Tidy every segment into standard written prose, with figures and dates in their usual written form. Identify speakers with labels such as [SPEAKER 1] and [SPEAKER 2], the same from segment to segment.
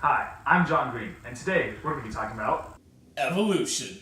[SPEAKER 1] Hi, I'm John Green, and today we're going to be talking about
[SPEAKER 2] evolution.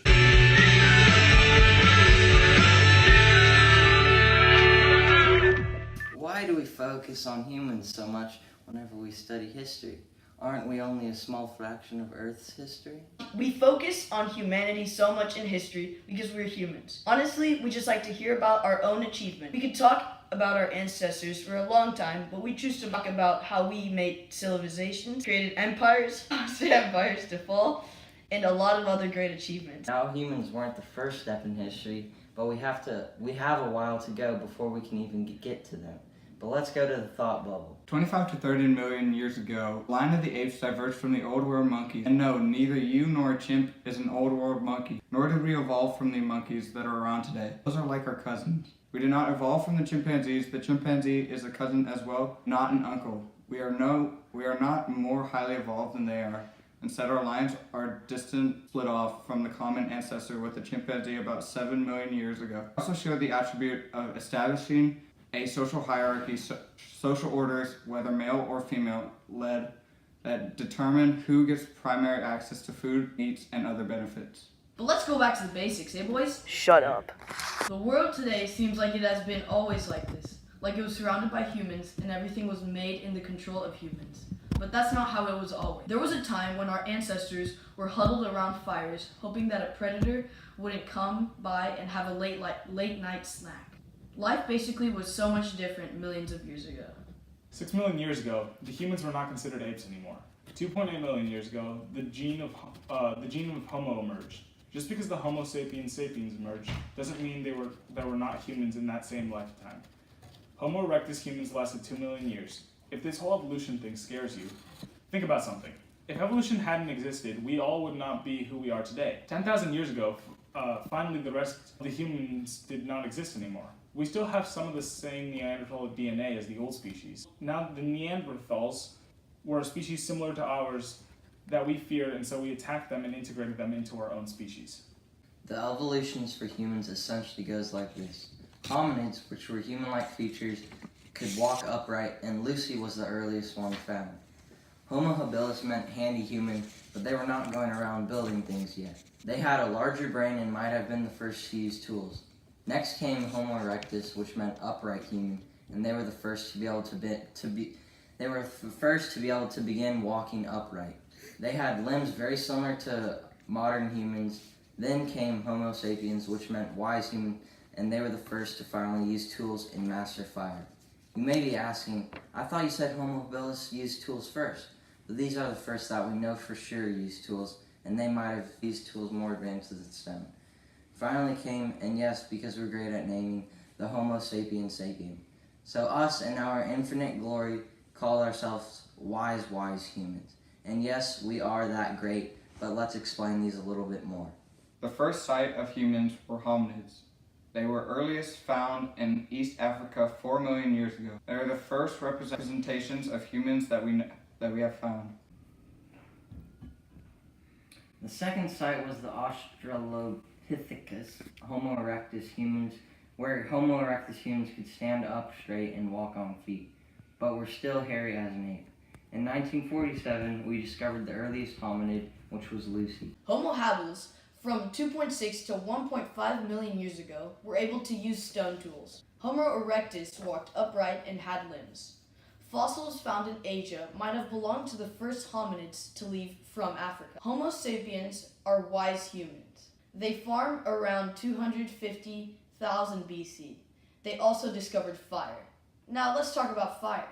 [SPEAKER 3] Why do we focus on humans so much whenever we study history? Aren't we only a small fraction of Earth's history?
[SPEAKER 4] We focus on humanity so much in history because we're humans. Honestly, we just like to hear about our own achievement. We could talk about our ancestors for a long time, but we choose to talk about how we made civilizations, created empires, caused empires to fall, and a lot of other great achievements.
[SPEAKER 3] Now, humans weren't the first step in history, but we have a while to go before we can even get to them. But let's go to the thought bubble.
[SPEAKER 5] 25 to 30 million years ago, the line of the apes diverged from the old world monkeys. And no, neither you nor a chimp is an old world monkey, nor did we evolve from the monkeys that are around today. Those are like our cousins. We did not evolve from the chimpanzees. The chimpanzee is a cousin as well, not an uncle. We are not more highly evolved than they are. Instead, our lines are distant split off from the common ancestor with the chimpanzee about 7 million years ago. We also show the attribute of establishing a social hierarchy, social orders, whether male or female, led, that determine who gets primary access to food, meats, and other benefits.
[SPEAKER 6] But let's go back to the basics, eh boys?
[SPEAKER 4] Shut up.
[SPEAKER 6] The world today seems like it has been always like this. Like it was surrounded by humans and everything was made in the control of humans. But that's not how it was always. There was a time when our ancestors were huddled around fires, hoping that a predator wouldn't come by and have a late night snack. Life basically was so much different millions of years ago.
[SPEAKER 2] 6 million years ago, the humans were not considered apes anymore. 2.8 million years ago, the gene of Homo emerged. Just because the Homo sapiens sapiens emerged doesn't mean they were not humans in that same lifetime. Homo erectus humans lasted 2 million years. If this whole evolution thing scares you, think about something. If evolution hadn't existed, we all would not be who we are today. 10,000 years ago, finally the rest of the humans did not exist anymore. We still have some of the same Neanderthal DNA as the old species. Now, the Neanderthals were a species similar to ours that we feared, and so we attacked them and integrated them into our own species.
[SPEAKER 3] The evolutions for humans essentially goes like this. Hominids, which were human-like features, could walk upright, and Lucy was the earliest one found. Homo habilis meant handy human, but they were not going around building things yet. They had a larger brain and might have been the first to use tools. Next came Homo erectus, which meant upright human, and they were the first to be able to begin walking upright. They had limbs very similar to modern humans. Then came Homo sapiens, which meant wise human, and they were the first to finally use tools and master fire. You may be asking, I thought you said Homo habilis used tools first, but these are the first that we know for sure used tools, and they might have used tools more advanced than stone. Finally came, and yes, because we're great at naming, the Homo sapiens sapien. So us in our infinite glory call ourselves wise humans. And yes, we are that great, but let's explain these a little bit more.
[SPEAKER 5] The first sight of humans were hominids. They were earliest found in East Africa 4 million years ago. They are the first representations of humans that we have found.
[SPEAKER 3] The second site was the Australopithecus Homo erectus humans, where Homo erectus humans could stand up straight and walk on feet, but were still hairy as an ape. In 1947, we discovered the earliest hominid, which was Lucy.
[SPEAKER 6] Homo habilis, from 2.6 to 1.5 million years ago, were able to use stone tools. Homo erectus walked upright and had limbs. Fossils found in Asia might have belonged to the first hominids to leave from Africa. Homo sapiens are wise humans. They farmed around 250,000 BC. They also discovered fire. Now let's talk about fire.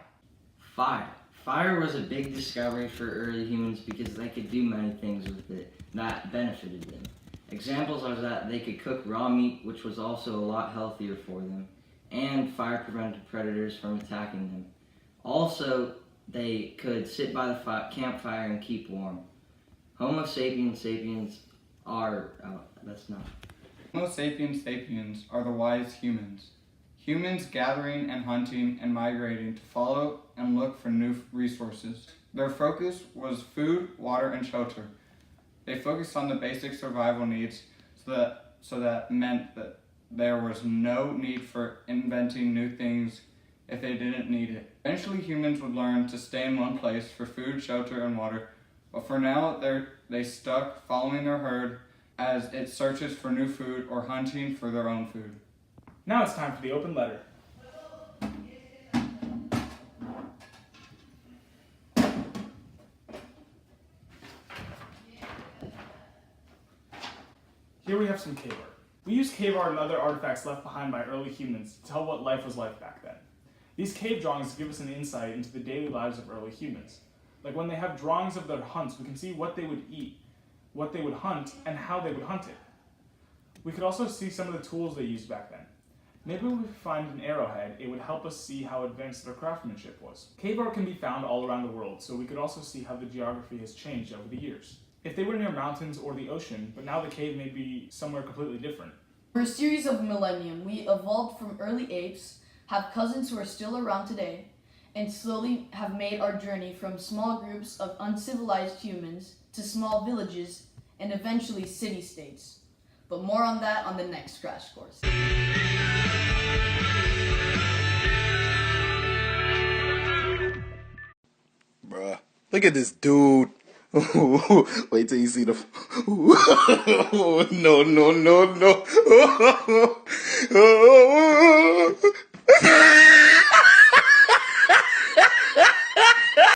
[SPEAKER 3] Fire was a big discovery for early humans because they could do many things with it that benefited them. Examples are that they could cook raw meat, which was also a lot healthier for them, and fire prevented predators from attacking them. Also, they could sit by the campfire and keep warm. Homo sapiens sapiens are...
[SPEAKER 5] Homo sapiens sapiens are the wise humans. Humans gathering and hunting and migrating to follow and look for new resources. Their focus was food, water, and shelter. They focused on the basic survival needs, so that meant that there was no need for inventing new things if they didn't need it. Eventually, humans would learn to stay in one place for food, shelter, and water But for now, they stuck following their herd as it searches for new food or hunting for their own food.
[SPEAKER 2] Now it's time for the open letter. Here we have some cave art. We use cave art and other artifacts left behind by early humans to tell what life was like back then. These cave drawings give us an insight into the daily lives of early humans. Like when they have drawings of their hunts, we can see what they would eat, what they would hunt, and how they would hunt it. We could also see some of the tools they used back then. Maybe if we find an arrowhead, it would help us see how advanced their craftsmanship was. Cave art can be found all around the world, so we could also see how the geography has changed over the years. If they were near mountains or the ocean, but now the cave may be somewhere completely different.
[SPEAKER 6] For a series of millennium, we evolved from early apes, have cousins who are still around today, and slowly have made our journey from small groups of uncivilized humans to small villages and eventually city-states. But more on that on the next Crash Course.
[SPEAKER 7] Bruh, look at this dude. Wait till you see the. No, no, no, no.